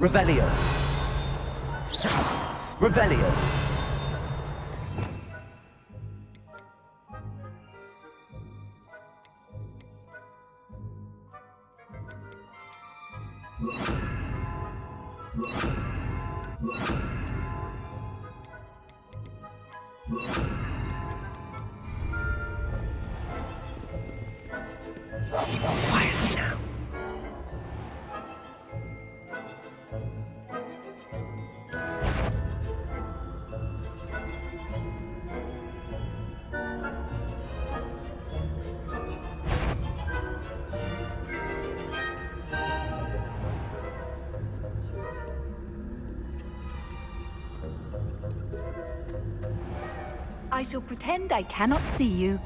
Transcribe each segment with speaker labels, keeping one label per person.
Speaker 1: Revelio. Revelio. Quietly now.
Speaker 2: I shall pretend I cannot see you.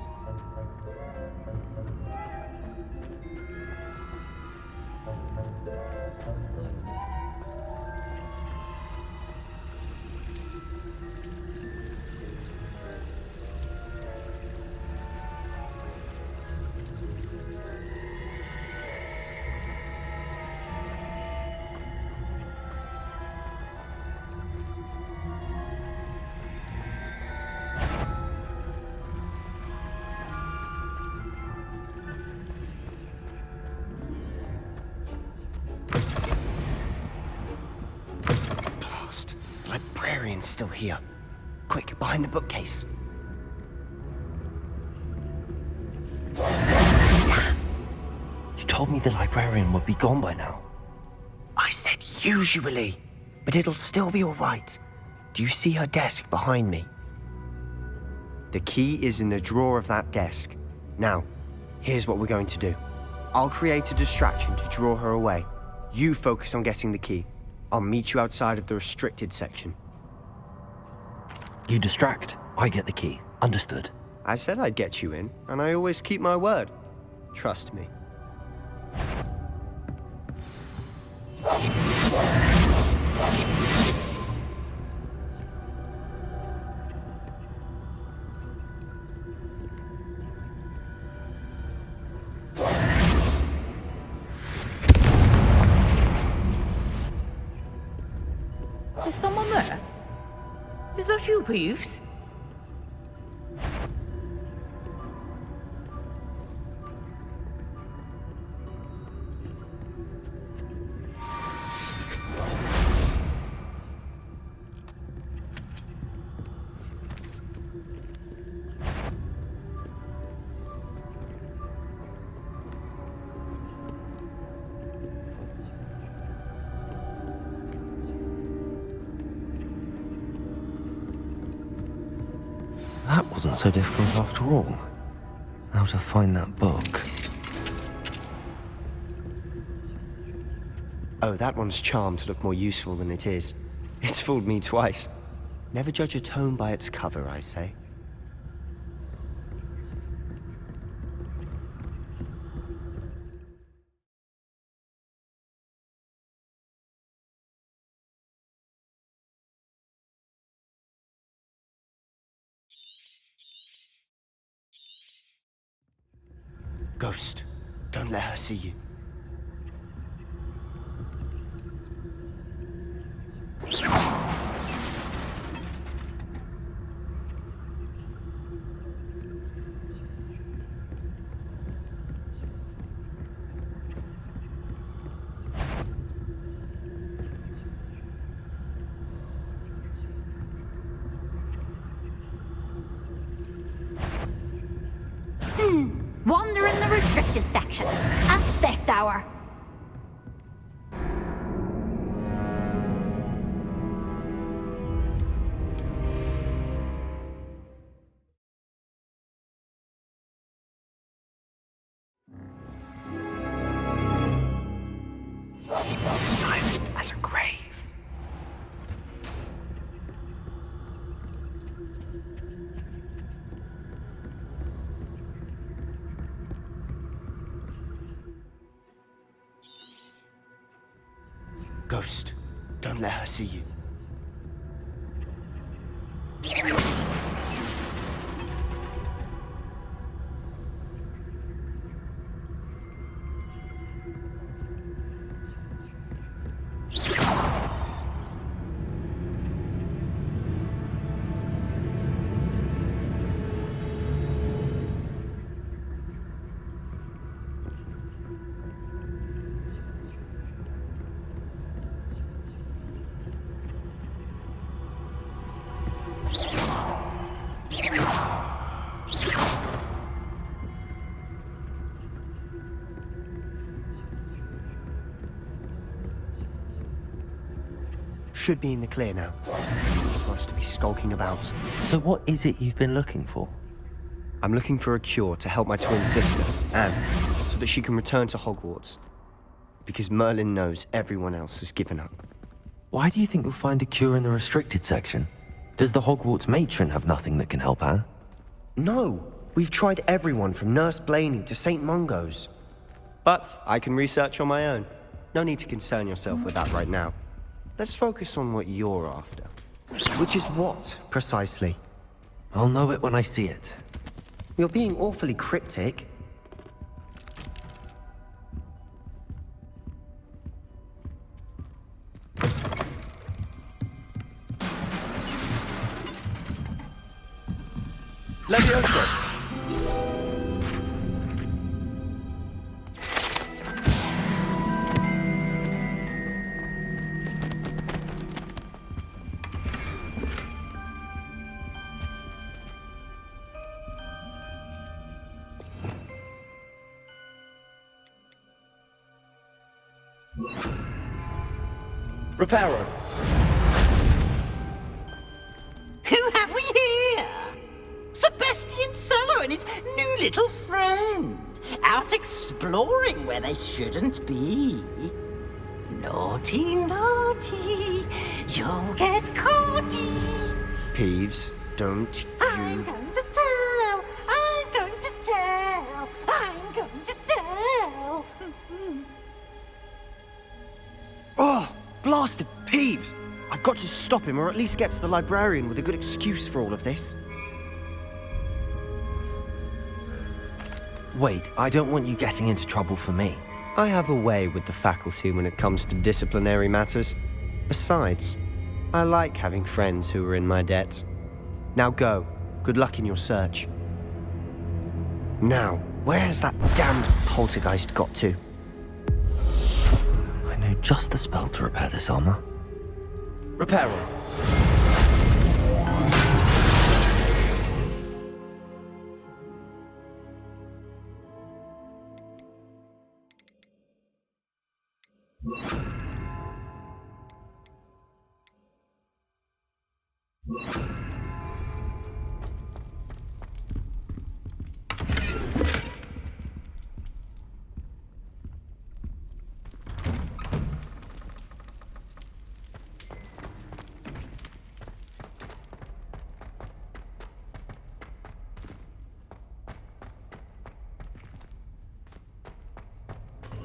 Speaker 1: Librarian's still here. Quick, behind the bookcase. You told me the librarian would be gone by now. I said usually, but it'll still be all right. Do you see her desk behind me? The key is in the drawer of that desk. Now, here's what we're going to do. I'll create a distraction to draw her away. You focus on getting the key. I'll meet you outside of the restricted section.
Speaker 3: You distract, I get the key. Understood.
Speaker 1: I said I'd get you in, and I always keep my word. Trust me.
Speaker 4: Is someone there? Is that you, Peeves?
Speaker 3: That wasn't so difficult after all. Now to find that book.
Speaker 1: Oh, that one's charmed to look more useful than it is. It's fooled me twice. Never judge a tome by its cover, I say. Ghost, don't let her see you.
Speaker 5: Wander in the restricted section at this hour.
Speaker 1: Silent as a grave. Ghost, don't let her see you. Should be in the clear now. It's nice to be skulking about.
Speaker 3: So what is it you've been looking for?
Speaker 1: I'm looking for a cure to help my twin sister, Anne, so that she can return to Hogwarts. Because Merlin knows everyone else has given up.
Speaker 3: Why do you think you'll find a cure in the restricted section? Does the Hogwarts matron have nothing that can help Anne?
Speaker 1: No! We've tried everyone from Nurse Blaney to St. Mungo's. But I can research on my own. No need to concern yourself with that right now. Let's focus on what you're after. Which is what, precisely?
Speaker 3: I'll know it when I see it.
Speaker 1: You're being awfully cryptic. Levioso! Reparo!
Speaker 6: Who have we here? Sebastian Solo and his new little friend. Out exploring where they shouldn't be. Naughty, naughty. You'll get caughty.
Speaker 1: Peeves, don't
Speaker 6: I'm
Speaker 1: you...
Speaker 6: going to tell. I'm going to tell. I'm going to tell.
Speaker 1: Oh, blasted Peeves! I've got to stop him, or at least get to the librarian with a good excuse for all of this.
Speaker 3: Wait, I don't want you getting into trouble for me.
Speaker 1: I have a way with the faculty when it comes to disciplinary matters. Besides, I like having friends who are in my debt. Now go. Good luck in your search. Now, where's that damned poltergeist got to?
Speaker 3: I know just the spell to repair this armor.
Speaker 1: Reparo.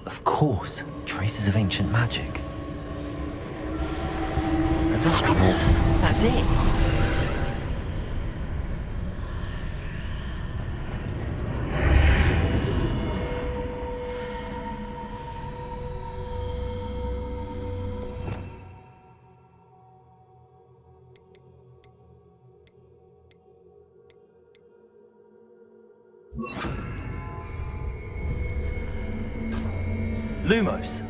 Speaker 3: Of course, traces of ancient magic. There must be more. That's it! Lumos.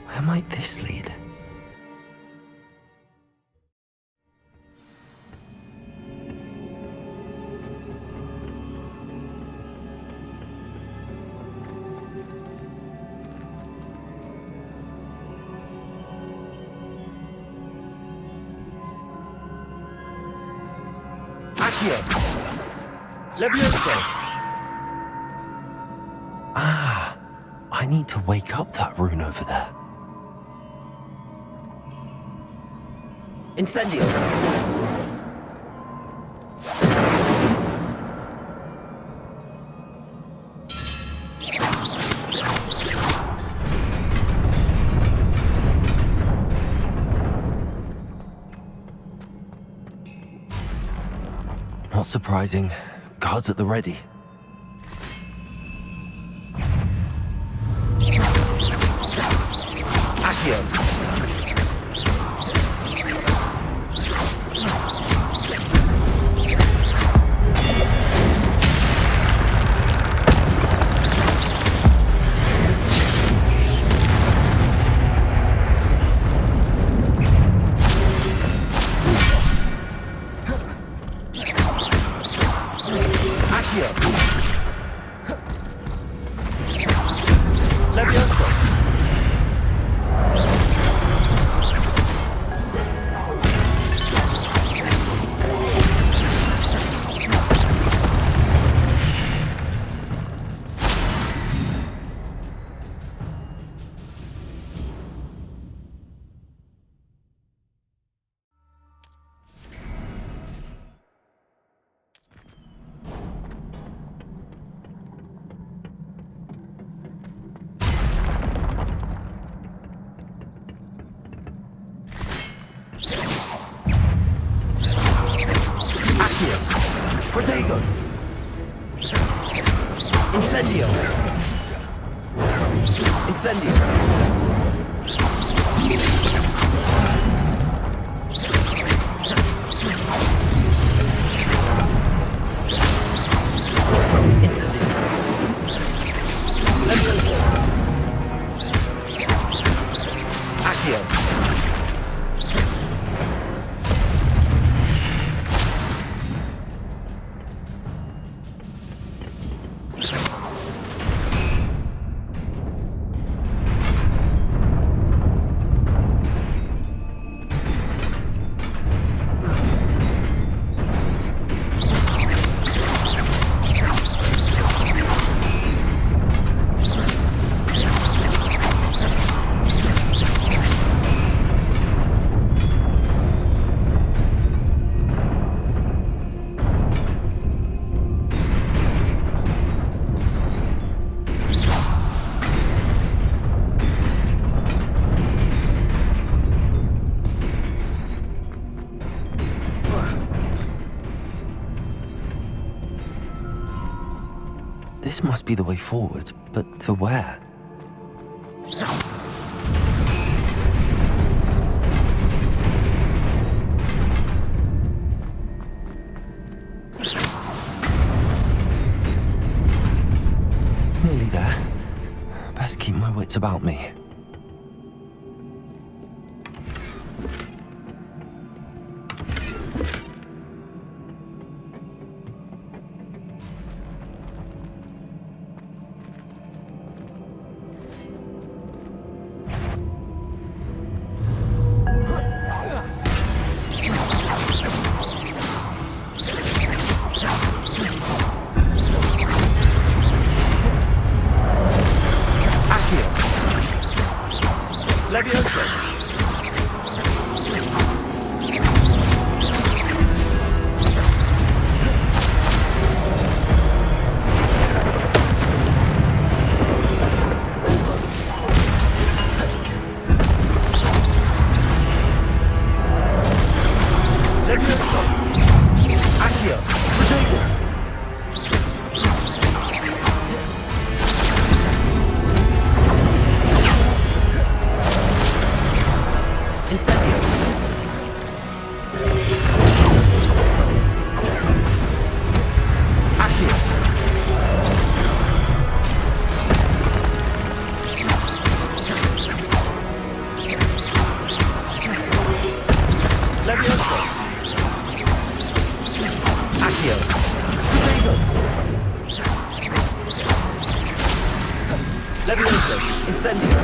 Speaker 3: Where might this lead?
Speaker 1: Levioso!
Speaker 3: Ah, I need to wake up that rune over there.
Speaker 1: Incendio!
Speaker 3: Not surprising. Guards at the ready.
Speaker 1: Accio! Protego! Incendio! Incendio! Incendio! Levioso! Accio!
Speaker 3: This must be the way forward, but to where? Nearly there. Best keep my wits about me.
Speaker 1: Levioso! Levioso! Accio! Protego! Incendio! Accio! Levioso! Accio! Protego! Levioso! Incendio!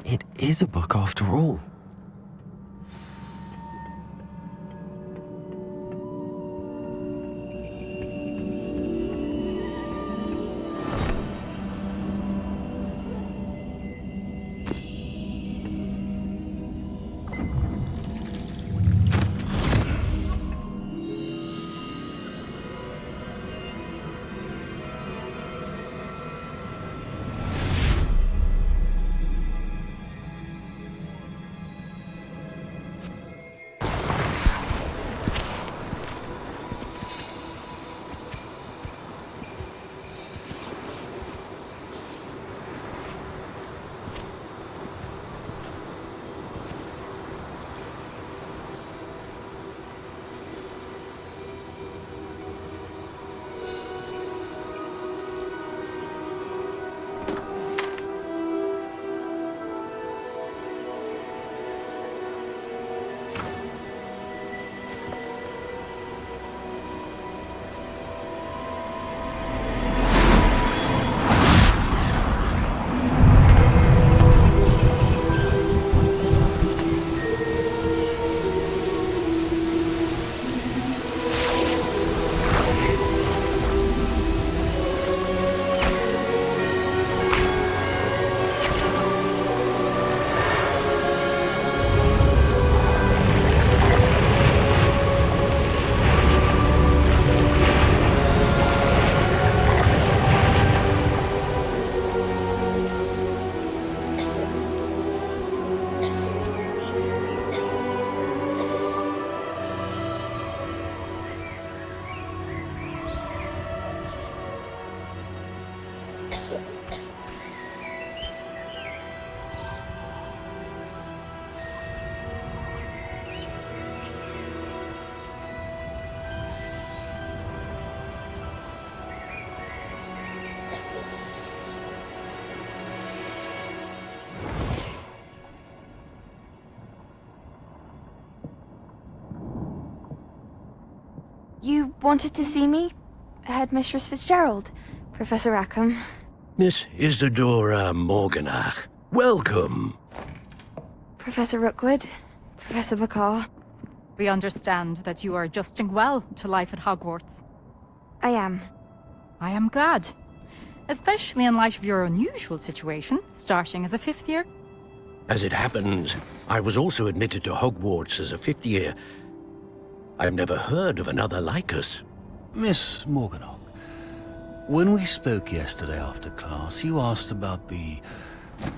Speaker 3: It is a book after all.
Speaker 7: You wanted to see me? Headmistress Fitzgerald, Professor Rackham.
Speaker 8: Miss Isadora Morganach, welcome.
Speaker 7: Professor Rookwood, Professor Bakar.
Speaker 2: We understand that you are adjusting well to life at Hogwarts.
Speaker 7: I am.
Speaker 2: I am glad. Especially in light of your unusual situation, starting as a 5th year.
Speaker 8: As it happens, I was also admitted to Hogwarts as a 5th year. I've never heard of another like us.
Speaker 9: Miss Morganach, when we spoke yesterday after class, you asked about the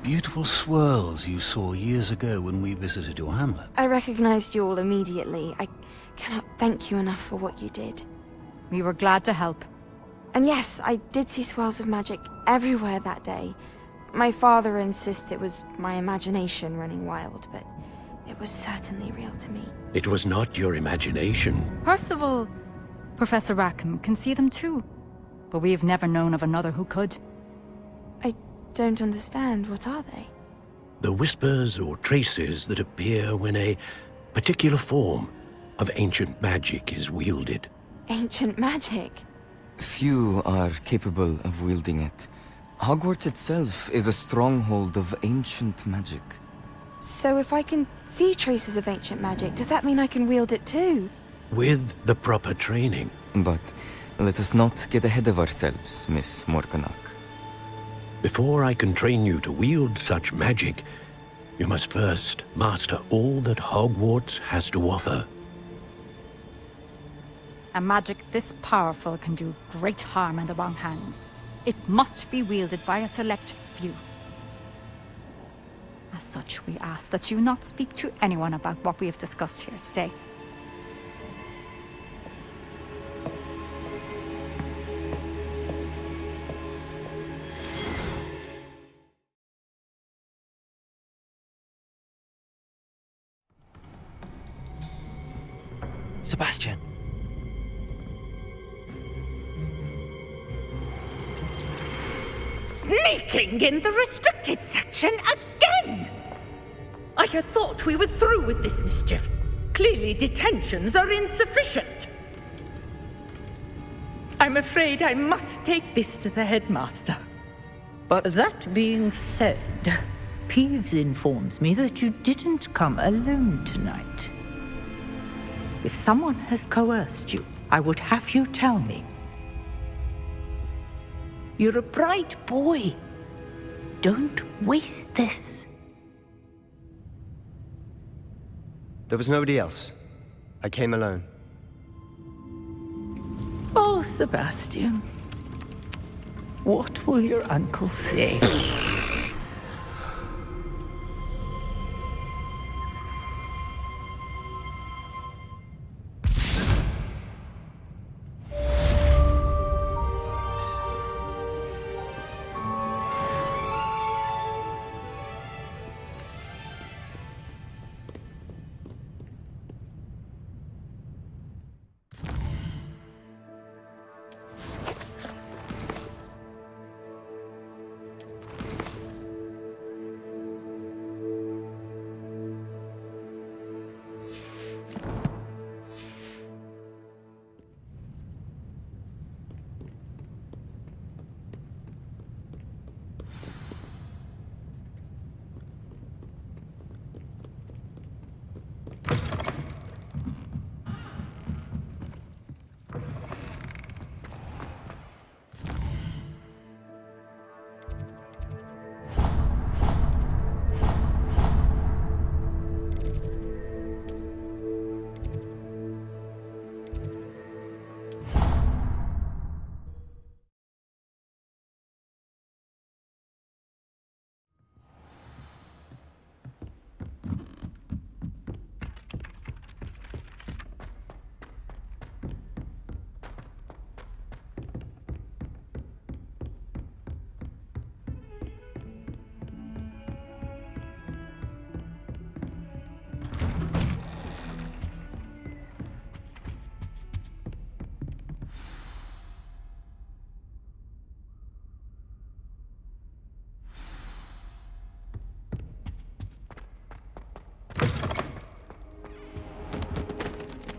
Speaker 9: beautiful swirls you saw years ago when we visited your hamlet.
Speaker 7: I recognized you all immediately. I cannot thank you enough for what you did.
Speaker 2: We were glad to help.
Speaker 7: And yes, I did see swirls of magic everywhere that day. My father insists it was my imagination running wild, but it was certainly real to me.
Speaker 8: It was not your imagination.
Speaker 2: Percival, Professor Rackham can see them too. But we have never known of another who could.
Speaker 7: I don't understand. What are they?
Speaker 8: The whispers or traces that appear when a particular form of ancient magic is wielded.
Speaker 7: Ancient magic?
Speaker 3: Few are capable of wielding it. Hogwarts itself is a stronghold of ancient magic.
Speaker 7: So if I can see traces of ancient magic, does that mean I can wield it too?
Speaker 8: With the proper training.
Speaker 3: But let us not get ahead of ourselves, Miss Morganach.
Speaker 8: Before I can train you to wield such magic, you must first master all that Hogwarts has to offer.
Speaker 2: A magic this powerful can do great harm in the wrong hands. It must be wielded by a select few. As such, we ask that you not speak to anyone about what we have discussed here today.
Speaker 1: Sebastian.
Speaker 4: Sneaking in the restricted section again! I had thought we were through with this mischief. Clearly detentions are insufficient. I'm afraid I must take this to the headmaster.
Speaker 1: But
Speaker 4: That being said, Peeves informs me that you didn't come alone tonight. If someone has coerced you, I would have you tell me. You're a bright boy. Don't waste this.
Speaker 10: There was nobody else. I came alone.
Speaker 4: Oh, Sebastian. What will your uncle say?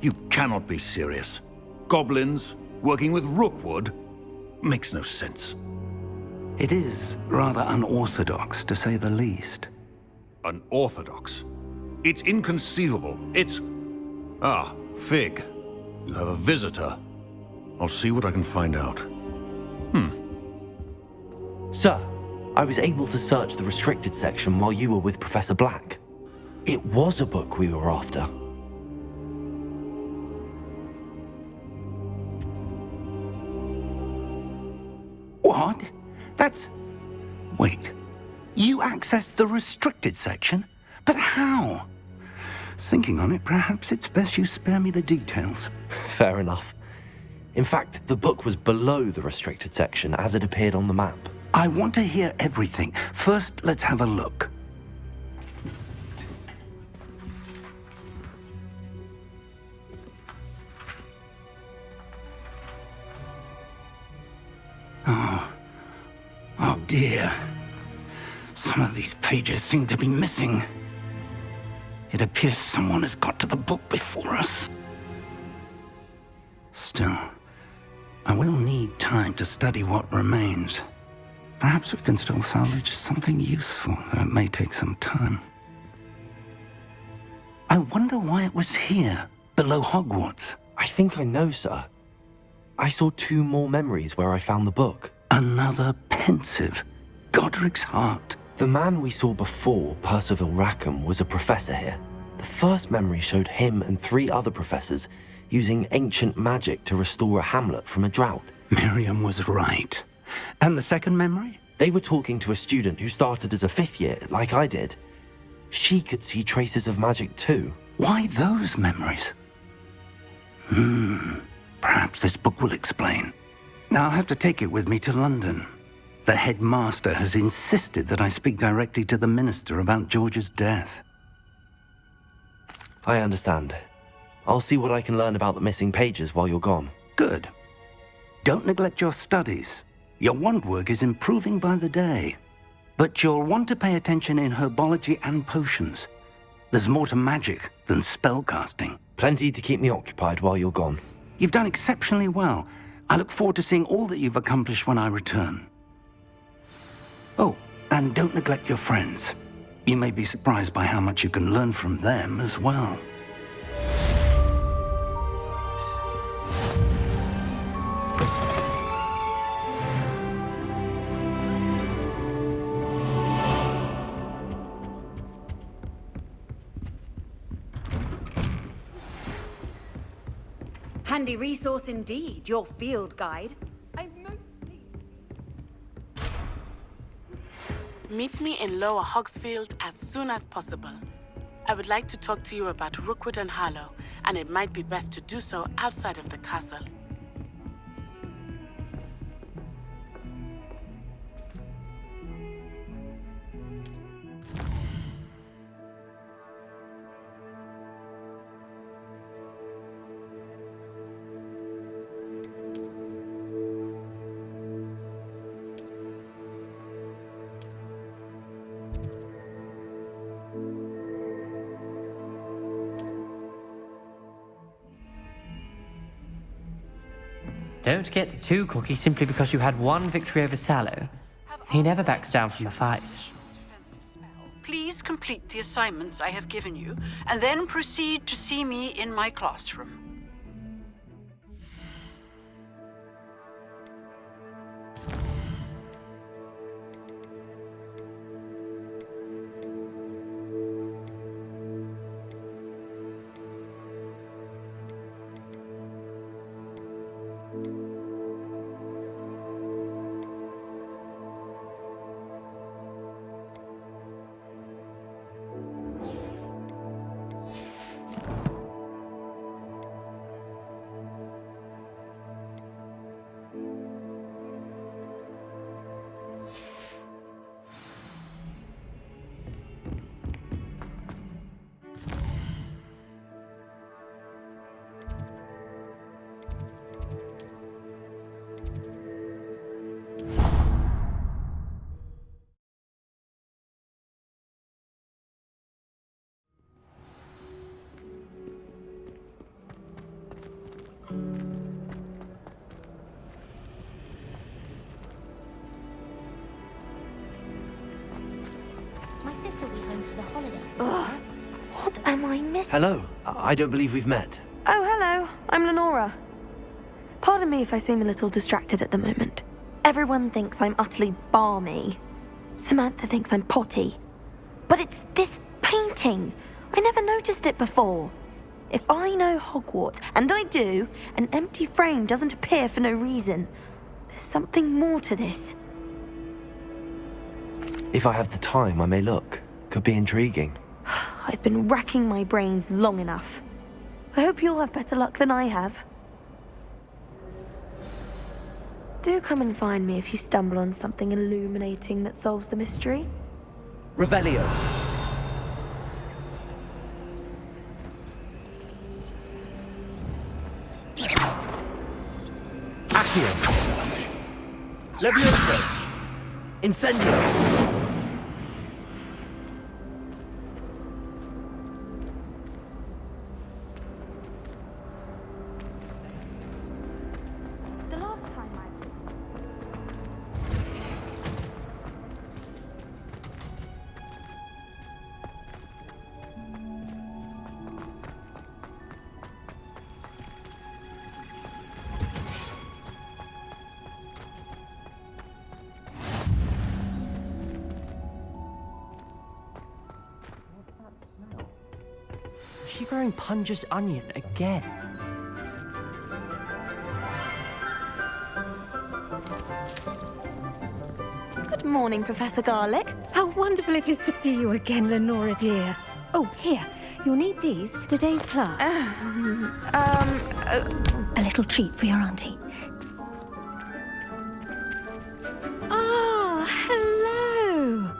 Speaker 11: You cannot be serious.
Speaker 9: Goblins? Working with Rookwood? Makes no sense.
Speaker 11: It is rather unorthodox, to say the least.
Speaker 9: Unorthodox? It's inconceivable. It's... Ah, Fig. You have a visitor. I'll see what I can find out.
Speaker 1: Sir, I was able to search the restricted section while you were with Professor Black. It was a book we were after.
Speaker 11: What? That's... Wait. You accessed the restricted section? But how? Thinking on it, perhaps it's best you spare me the details.
Speaker 1: Fair enough. In fact, the book was below the restricted section as it appeared on the map.
Speaker 11: I want to hear everything. First, let's have a look. Oh dear. Some of these pages seem to be missing. It appears someone has got to the book before us. Still, I will need time to study what remains. Perhaps we can still salvage something useful, though it may take some time. I wonder why it was here, below Hogwarts.
Speaker 1: I think I know, sir. I saw 2 more memories where I found the book.
Speaker 11: Another pensive. Godric's heart.
Speaker 1: The man we saw before, Percival Rackham, was a professor here. The first memory showed him and 3 other professors using ancient magic to restore a hamlet from a drought.
Speaker 11: Miriam was right. And the second memory?
Speaker 1: They were talking to a student who started as a 5th year, like I did. She could see traces of magic too.
Speaker 11: Why those memories? Perhaps this book will explain. Now I'll have to take it with me to London. The headmaster has insisted that I speak directly to the minister about George's death.
Speaker 1: I understand. I'll see what I can learn about the missing pages while you're gone.
Speaker 11: Good. Don't neglect your studies. Your wand work is improving by the day. But you'll want to pay attention in herbology and potions. There's more to magic than spellcasting.
Speaker 1: Plenty to keep me occupied while you're gone.
Speaker 11: You've done exceptionally well. I look forward to seeing all that you've accomplished when I return. Oh, and don't neglect your friends. You may be surprised by how much you can learn from them as well.
Speaker 12: Handy resource indeed, your field guide.
Speaker 13: Meet me in Lower Hogsfield as soon as possible. I would like to talk to you about Rookwood and Harlow, and it might be best to do so outside of the castle.
Speaker 14: Don't get too cocky simply because you had one victory over Sallow. He never backs down from a fight.
Speaker 15: Please complete the assignments I have given you, and then proceed to see me in my classroom.
Speaker 5: My sister will be home for the holidays.
Speaker 7: Ugh. What am I missing?
Speaker 10: Hello. I don't believe we've met.
Speaker 7: Oh, hello. I'm Lenora. Pardon me if I seem a little distracted at the moment. Everyone thinks I'm utterly balmy. Samantha thinks I'm potty. But it's this painting. I never noticed it before. If I know Hogwarts, and I do, an empty frame doesn't appear for no reason. There's something more to this.
Speaker 1: If I have the time, I may look. Could be intriguing.
Speaker 7: I've been racking my brains long enough. I hope you'll have better luck than I have. Do come and find me if you stumble on something illuminating that solves the mystery.
Speaker 10: Revelio. Accio. Levioso. Incendio.
Speaker 14: Is she growing Punja's onion again?
Speaker 7: Good morning, Professor Garlick.
Speaker 16: How wonderful it is to see you again, Lenora dear. Oh, here. You'll need these for today's class. A little treat for your auntie. Ah, hello.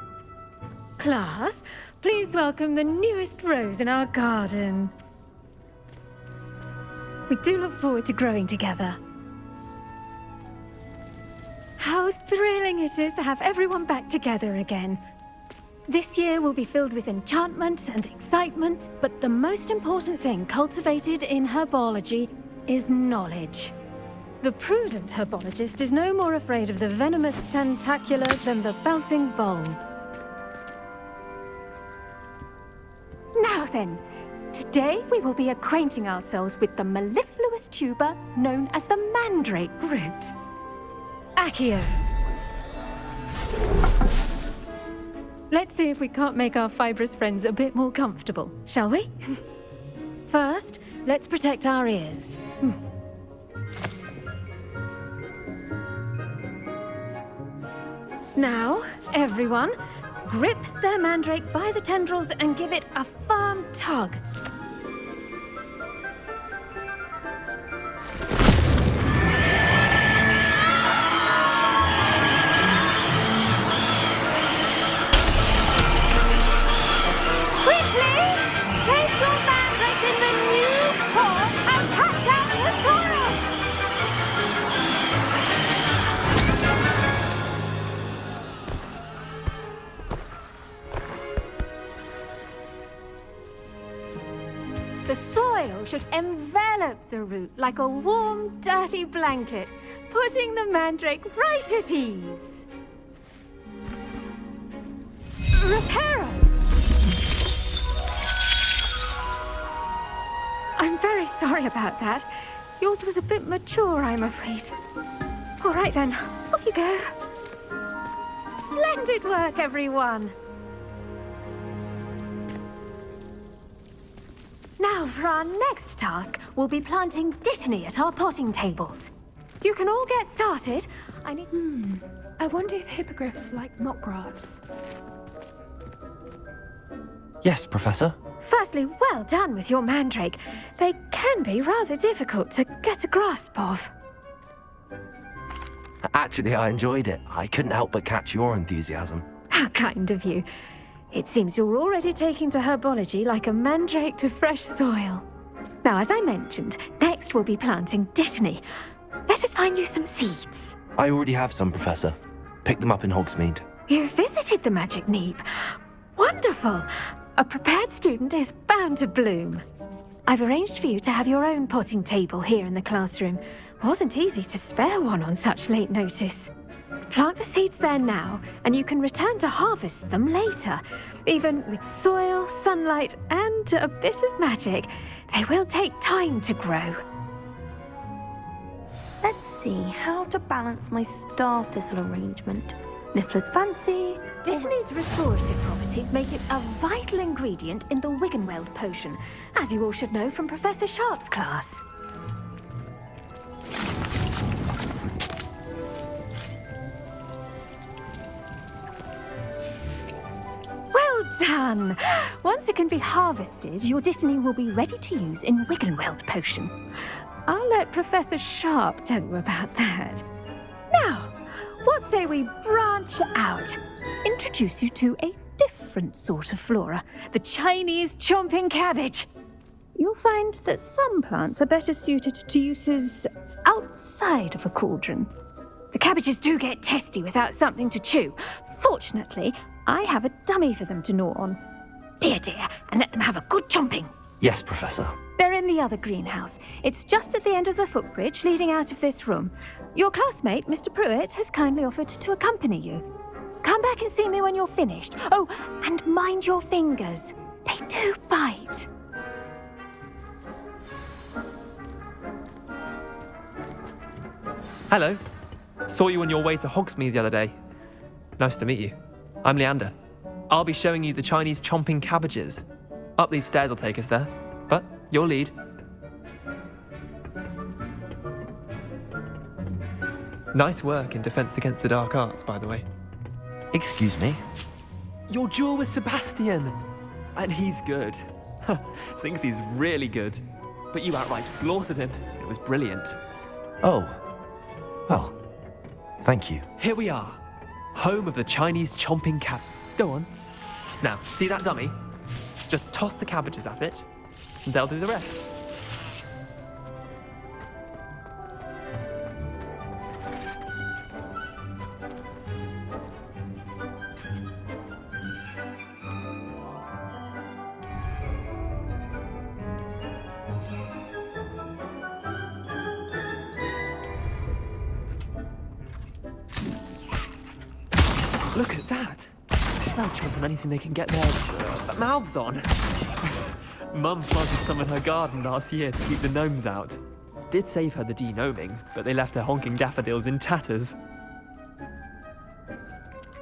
Speaker 16: Class, please welcome the newest rose in our garden. We do look forward to growing together. How thrilling it is to have everyone back together again. This year will be filled with enchantment and excitement, but the most important thing cultivated in herbology is knowledge. The prudent herbologist is no more afraid of the venomous tentacula than the bouncing bulb. Now then, today we will be acquainting ourselves with the mellifluous tuber known as the mandrake root. Accio. Let's see if we can't make our fibrous friends a bit more comfortable, shall we? First, let's protect our ears. Now, everyone, grip their mandrake by the tendrils and give it a firm tug. The soil should envelop the root like a warm, dirty blanket, putting the mandrake right at ease. Reparo! I'm very sorry about that. Yours was a bit mature, I'm afraid. All right then, off you go. Splendid work, everyone. Now, for our next task, we'll be planting dittany at our potting tables. You can all get started.
Speaker 17: I wonder if hippogriffs like knotgrass.
Speaker 1: Yes, Professor.
Speaker 16: Firstly, well done with your mandrake. They can be rather difficult to get a grasp of.
Speaker 1: Actually, I enjoyed it. I couldn't help but catch your enthusiasm.
Speaker 16: How kind of you. It seems you're already taking to herbology like a mandrake to fresh soil. Now, as I mentioned, next we'll be planting dittany. Let us find you some seeds.
Speaker 1: I already have some, Professor. Picked them up in Hogsmeade.
Speaker 16: You visited the Magic Neep. Wonderful! A prepared student is bound to bloom. I've arranged for you to have your own potting table here in the classroom. Wasn't easy to spare one on such late notice. Plant the seeds there now, and you can return to harvest them later. Even with soil, sunlight, and a bit of magic, they will take time to grow.
Speaker 7: Let's see how to balance my star thistle arrangement. Niffler's fancy.
Speaker 16: Dittany's restorative properties make it a vital ingredient in the Wiggenweld potion, as you all should know from Professor Sharp's class. Well done! Once it can be harvested, your Dittany will be ready to use in Wiggenweld potion. I'll let Professor Sharp tell you about that. Now, what say we branch out? Introduce you to a different sort of flora, the Chinese chomping cabbage. You'll find that some plants are better suited to uses outside of a cauldron. The cabbages do get testy without something to chew. Fortunately, I have a dummy for them to gnaw on. Be a dear and let them have a good chomping.
Speaker 1: Yes, Professor.
Speaker 16: They're in the other greenhouse. It's just at the end of the footbridge leading out of this room. Your classmate, Mr. Pruitt, has kindly offered to accompany you. Come back and see me when you're finished. Oh, and mind your fingers. They do bite.
Speaker 18: Hello. Saw you on your way to Hogsmeade the other day. Nice to meet you. I'm Leander. I'll be showing you the Chinese chomping cabbages. Up these stairs will take us there, but your lead. Nice work in Defense Against the Dark Arts, by the way.
Speaker 1: Excuse me?
Speaker 18: Your duel with Sebastian! And he's good. Thinks he's really good. But you outright slaughtered him. It was brilliant.
Speaker 1: Oh. Well, thank you.
Speaker 18: Here we are. Home of the Chinese chomping cab. Go on. Now, see that dummy? Just toss the cabbages at it, and they'll do the rest. Look at that! They'll chomp on anything they can get their mouths on. Mum planted some in her garden last year to keep the gnomes out. Did save her the de-gnoming, but they left her honking daffodils in tatters.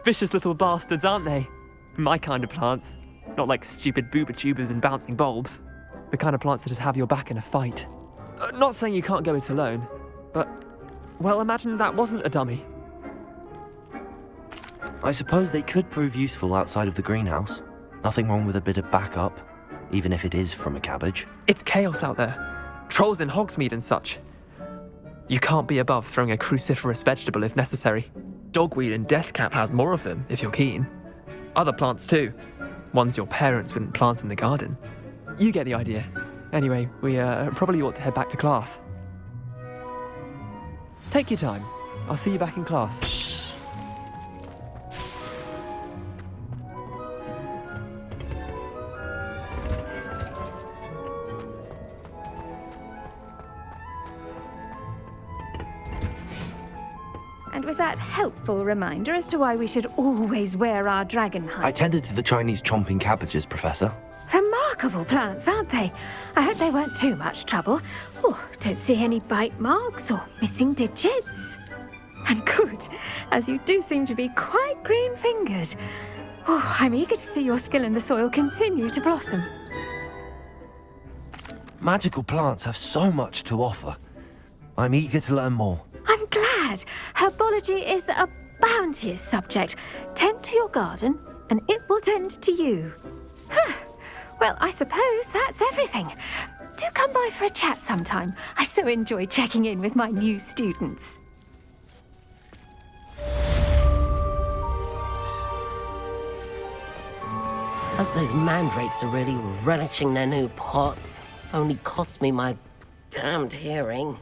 Speaker 18: Vicious little bastards, aren't they? My kind of plants. Not like stupid booba tubers and bouncing bulbs. The kind of plants that just have your back in a fight. Not saying you can't go it alone, but, well, imagine that wasn't a dummy.
Speaker 1: I suppose they could prove useful outside of the greenhouse. Nothing wrong with a bit of backup, even if it is from a cabbage.
Speaker 18: It's chaos out there. Trolls in Hogsmeade and such. You can't be above throwing a cruciferous vegetable if necessary. Dogweed and deathcap has more of them, if you're keen. Other plants too. Ones your parents wouldn't plant in the garden. You get the idea. Anyway, we probably ought to head back to class. Take your time. I'll see you back in class.
Speaker 16: And with that helpful reminder as to why we should always wear our dragon hide.
Speaker 1: I tended to the Chinese chomping cabbages, Professor.
Speaker 16: Remarkable plants, aren't they? I hope they weren't too much trouble. Oh, don't see any bite marks or missing digits. And good, as you do seem to be quite green-fingered. Oh, I'm eager to see your skill in the soil continue to blossom.
Speaker 1: Magical plants have so much to offer. I'm eager to learn more.
Speaker 16: I'm glad. Herbology is a bounteous subject. Tend to your garden, and it will tend to you. Well, I suppose that's everything. Do come by for a chat sometime. I so enjoy checking in with my new students.
Speaker 19: Hope those mandrakes are really relishing their new pots. Only cost me my damned hearing.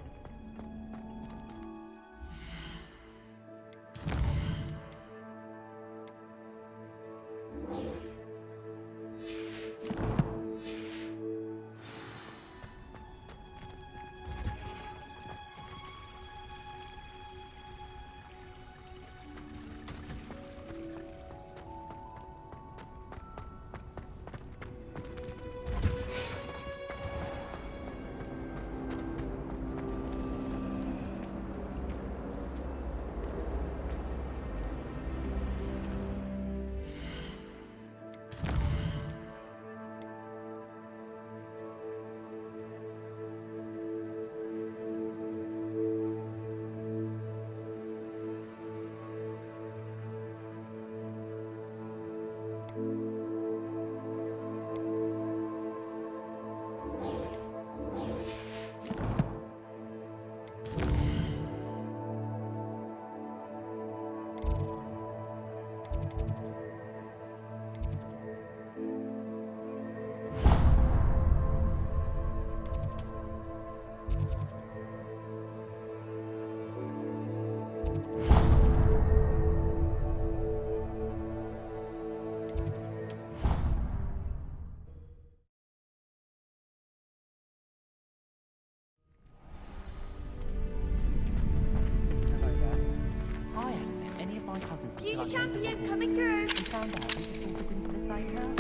Speaker 4: found out and reported into this right now?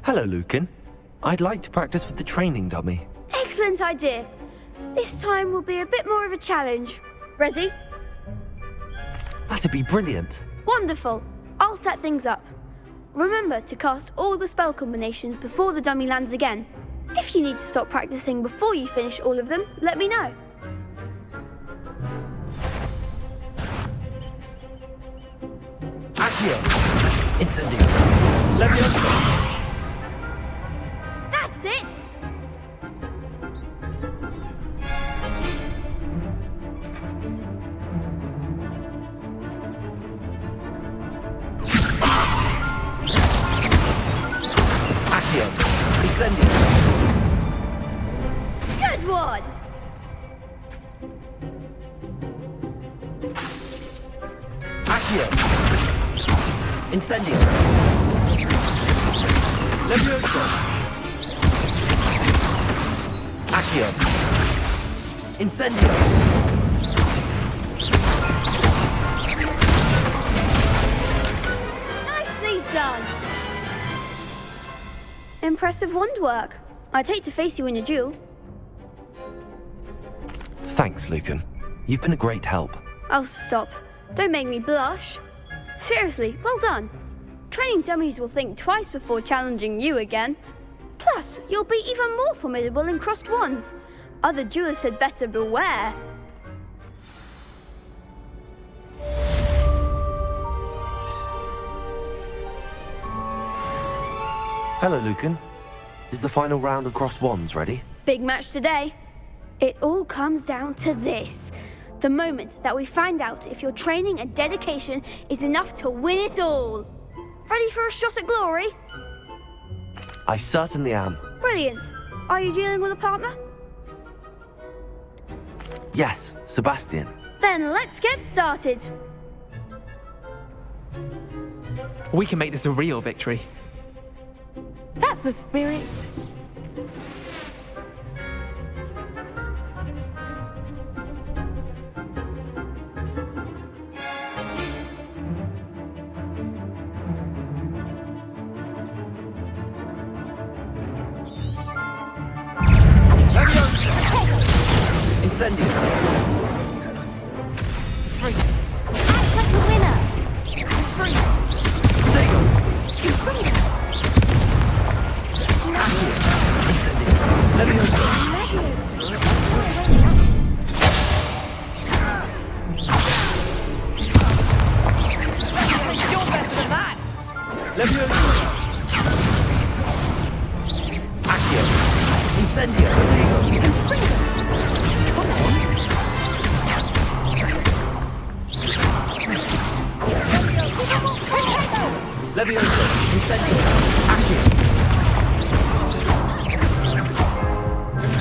Speaker 1: Hello, Lucan. I'd like to practice with the training dummy.
Speaker 20: Excellent idea. This time will be a bit more of a challenge. Ready?
Speaker 1: That'd be brilliant.
Speaker 20: Wonderful. I'll set things up. Remember to cast all the spell combinations before the dummy lands again. If you need to stop practicing before you finish all of them, let me know.
Speaker 1: Accio! Incendio! Leviosa!
Speaker 20: That's it!
Speaker 1: Accio! Incendio!
Speaker 20: Good one!
Speaker 1: Accio! Incendio! Leviosa! Accio! Incendio!
Speaker 20: Nicely done! Impressive wand work. I'd hate to face you in a duel.
Speaker 1: Thanks, Lucan. You've been a great help.
Speaker 20: Oh, stop. Don't make me blush. Seriously, well done. Training dummies will think twice before challenging you again. Plus, you'll be even more formidable in crossed wands. Other duelists had better beware.
Speaker 1: Hello, Lucan. Is the final round of crossed wands ready?
Speaker 20: Big match today. It all comes down to this. The moment that we find out if your training and dedication is enough to win it all. Ready for a shot at glory?
Speaker 1: I certainly am.
Speaker 20: Brilliant. Are you dealing with a partner?
Speaker 1: Yes, Sebastian.
Speaker 20: Then let's get started.
Speaker 18: We can make this a real victory.
Speaker 13: That's the spirit.
Speaker 1: Incendio!
Speaker 20: Free. Act like a winner. Free.
Speaker 1: Diego!
Speaker 20: Free.
Speaker 1: Incendio! Leviosa!
Speaker 6: You're better than that!
Speaker 1: Leviosa! Accio! Incendio! Diego! Leviosa! Incendio! Accio!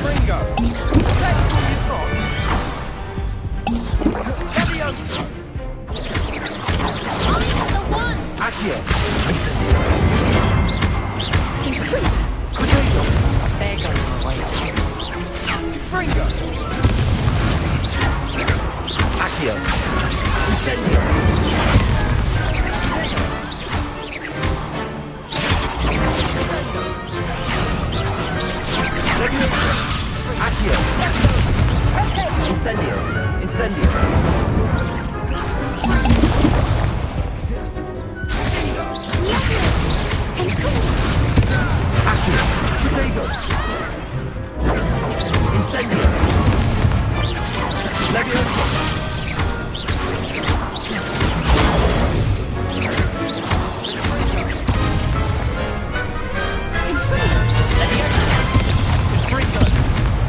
Speaker 6: Ringo! Ready for your thought? Leviosa!
Speaker 20: I'm the one!
Speaker 1: Accio! Incendio!
Speaker 6: Diego! There goes my way. Ringo!
Speaker 1: Accio! Incendio! Accio! Incendio! Incendio! Accio! Potato! Incendio! Leviosa!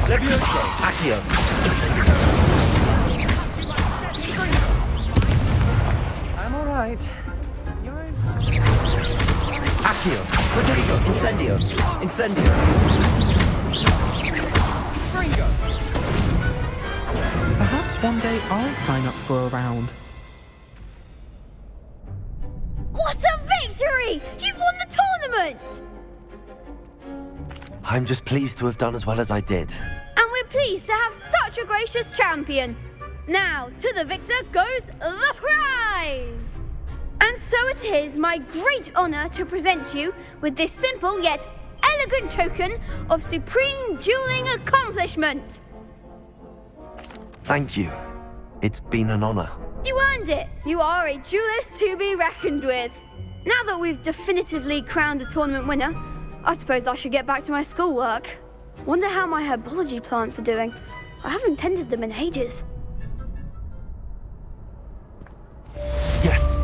Speaker 1: Leviosa! Accio! Incendio!
Speaker 18: I'm alright. You're
Speaker 1: Accio! Potato! Incendio! Incendio!
Speaker 18: Perhaps one day I'll sign up for a round.
Speaker 20: What a victory! You've won the tournament!
Speaker 1: I'm just pleased to have done as well as I did.
Speaker 20: And we're pleased to have such a gracious champion. Now, to the victor goes the prize! And so it is my great honor to present you with this simple yet elegant token of supreme dueling accomplishment.
Speaker 1: Thank you. It's been an honor.
Speaker 20: You earned it. You are a duelist to be reckoned with. Now that we've definitively crowned the tournament winner, I suppose I should get back to my schoolwork. Wonder how my herbology plants are doing. I haven't tended them in ages.
Speaker 1: Yes.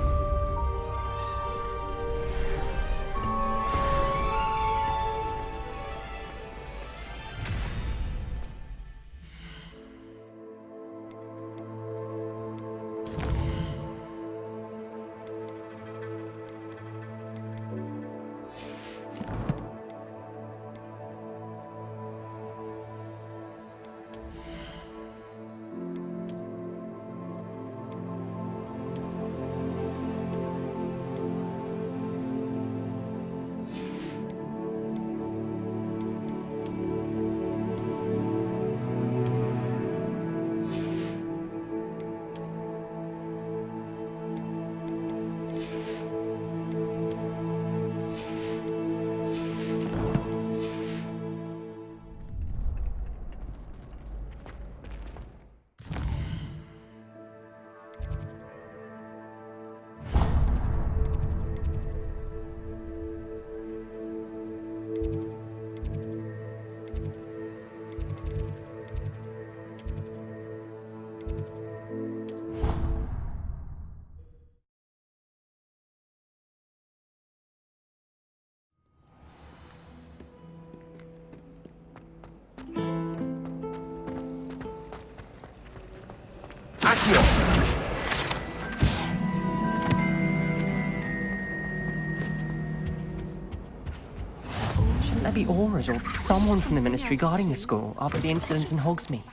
Speaker 14: Shouldn't there be auras or someone from the Ministry guarding the school after the incident in Hogsmeade?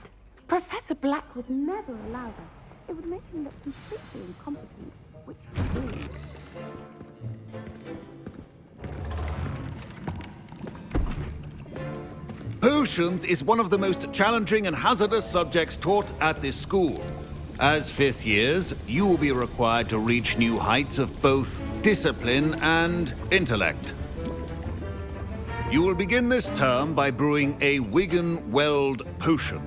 Speaker 5: Professor Black would never allow that. It would make him look completely incompetent, which he would.
Speaker 9: Potions is one of the most challenging and hazardous subjects taught at this school. As fifth years, you will be required to reach new heights of both discipline and intellect. You will begin this term by brewing a Wigan-Weld potion.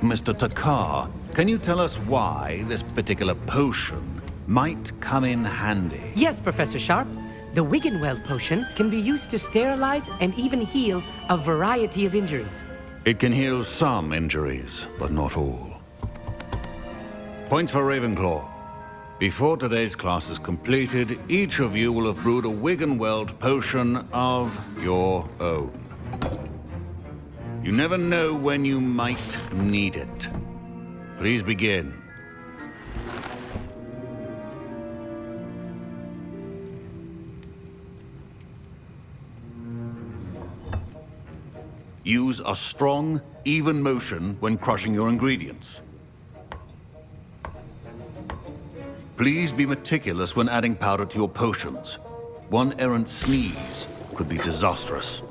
Speaker 9: Mr. Takar, can you tell us why this particular potion might come in handy?
Speaker 21: Yes, Professor Sharp. The Wigan-Weld potion can be used to sterilize and even heal a variety of injuries.
Speaker 9: It can heal some injuries, but not all. Points for Ravenclaw. Before today's class is completed, each of you will have brewed a Wigan-Weld potion of your own. You never know when you might need it. Please begin. Use a strong, even motion when crushing your ingredients. Please be meticulous when adding powder to your potions. One errant sneeze could be disastrous.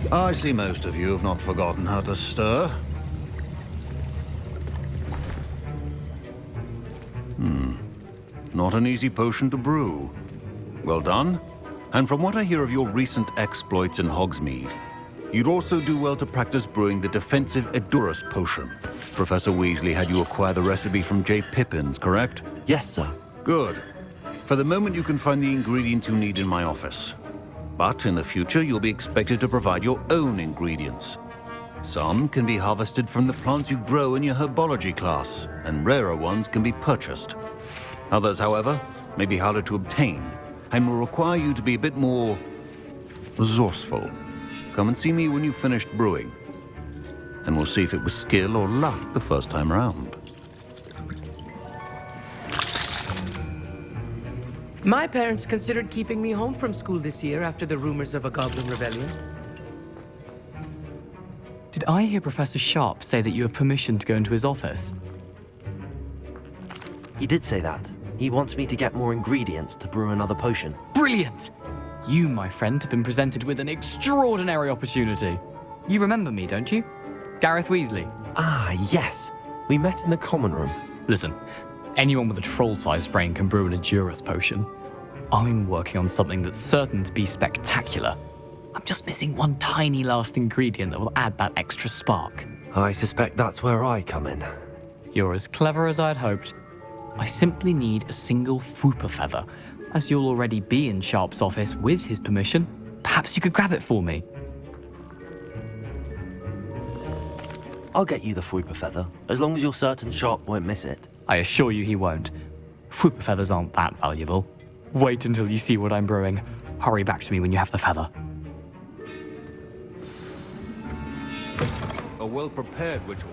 Speaker 9: I see most of you have not forgotten how to stir. Not an easy potion to brew. Well done. And from what I hear of your recent exploits in Hogsmeade, you'd also do well to practice brewing the defensive Edurus potion. Professor Weasley had you acquire the recipe from J. Pippin's, correct?
Speaker 1: Yes, sir.
Speaker 9: Good. For the moment, you can find the ingredients you need in my office. But in the future, you'll be expected to provide your own ingredients. Some can be harvested from the plants you grow in your herbology class, and rarer ones can be purchased. Others, however, may be harder to obtain, and will require you to be a bit more resourceful. Come and see me when you've finished brewing, and we'll see if it was skill or luck the first time round.
Speaker 21: My parents considered keeping me home from school this year after the rumors of a goblin rebellion.
Speaker 3: Did I hear Professor Sharp say that you have permission to go into his office?
Speaker 1: He did say that. He wants me to get more ingredients to brew another potion.
Speaker 3: Brilliant! You, my friend, have been presented with an extraordinary opportunity. You remember me, don't you? Gareth Weasley.
Speaker 1: Ah, yes. We met in the common room.
Speaker 3: Listen, anyone with a troll-sized brain can brew an Edurus potion. I'm working on something that's certain to be spectacular. I'm just missing one tiny last ingredient that will add that extra spark.
Speaker 1: I suspect that's where I come in.
Speaker 3: You're as clever as I'd hoped. I simply need a single Fwooper feather. As you'll already be in Sharp's office with his permission, perhaps you could grab it for me.
Speaker 1: I'll get you the Fwooper feather, as long as you're certain Sharp won't miss it.
Speaker 3: I assure you he won't. Fwooper feathers aren't that valuable. Wait until you see what I'm brewing. Hurry back to me when you have the feather.
Speaker 9: A well-prepared ritual.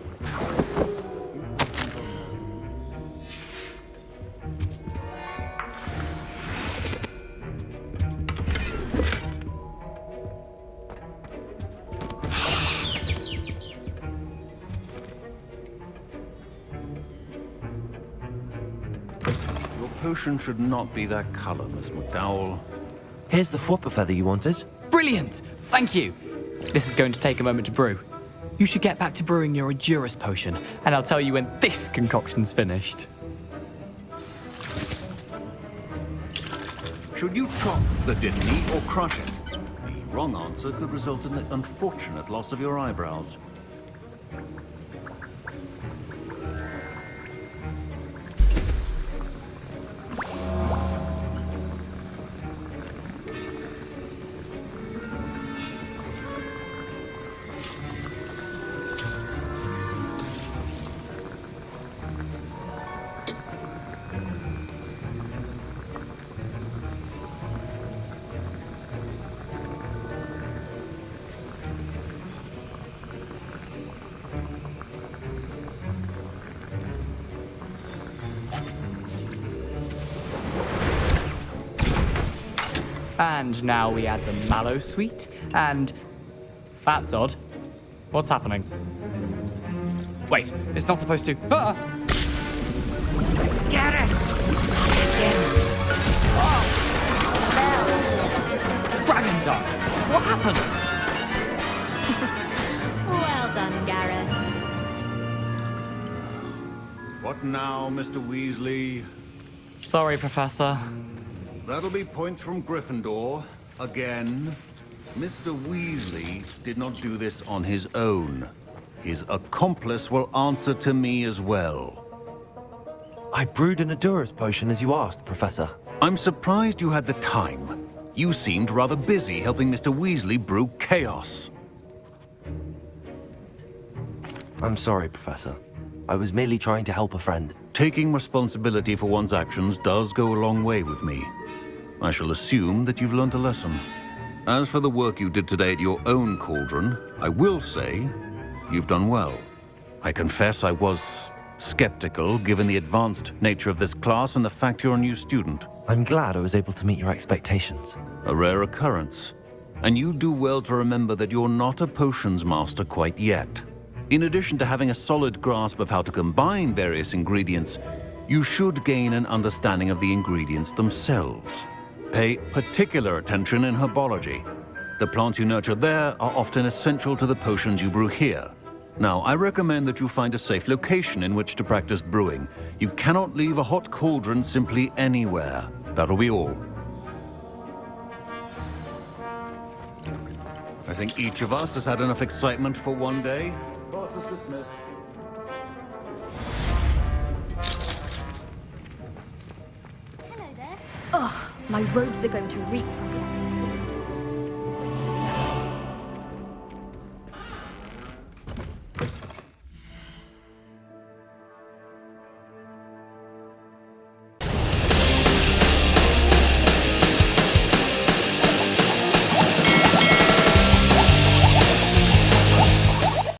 Speaker 9: Your potion should not be that color, Miss McDowell.
Speaker 1: Here's the Fwooper feather you wanted.
Speaker 3: Brilliant! Thank you! This is going to take a moment to brew. You should get back to brewing your Edurus potion, and I'll tell you when this concoction's finished.
Speaker 9: Should you chop the Dittany or crush it? The wrong answer could result in the unfortunate loss of your eyebrows.
Speaker 3: And now we add the mallow sweet, and... That's odd. What's happening? Wait, it's not supposed to... Ah!
Speaker 6: Get it!
Speaker 3: Dragon Duck! What happened?
Speaker 2: Well done, Gareth.
Speaker 9: What now, Mr. Weasley?
Speaker 3: Sorry, Professor.
Speaker 9: That'll be points from Gryffindor. Again. Mr. Weasley did not do this on his own. His accomplice will answer to me as well.
Speaker 1: I brewed an Edurus potion as you asked, Professor.
Speaker 9: I'm surprised you had the time. You seemed rather busy helping Mr. Weasley brew chaos.
Speaker 1: I'm sorry, Professor. I was merely trying to help a friend.
Speaker 9: Taking responsibility for one's actions does go a long way with me. I shall assume that you've learned a lesson. As for the work you did today at your own cauldron, I will say you've done well. I confess I was skeptical given the advanced nature of this class and the fact you're a new student.
Speaker 1: I'm glad I was able to meet your expectations.
Speaker 9: A rare occurrence. And you do well to remember that you're not a potions master quite yet. In addition to having a solid grasp of how to combine various ingredients, you should gain an understanding of the ingredients themselves. Pay particular attention in herbology. The plants you nurture there are often essential to the potions you brew here. Now, I recommend that you find a safe location in which to practice brewing. You cannot leave a hot cauldron simply anywhere. That'll be all. I think each of us has had enough excitement for one day. Class is dismissed.
Speaker 20: Ugh, my robes are going to reek from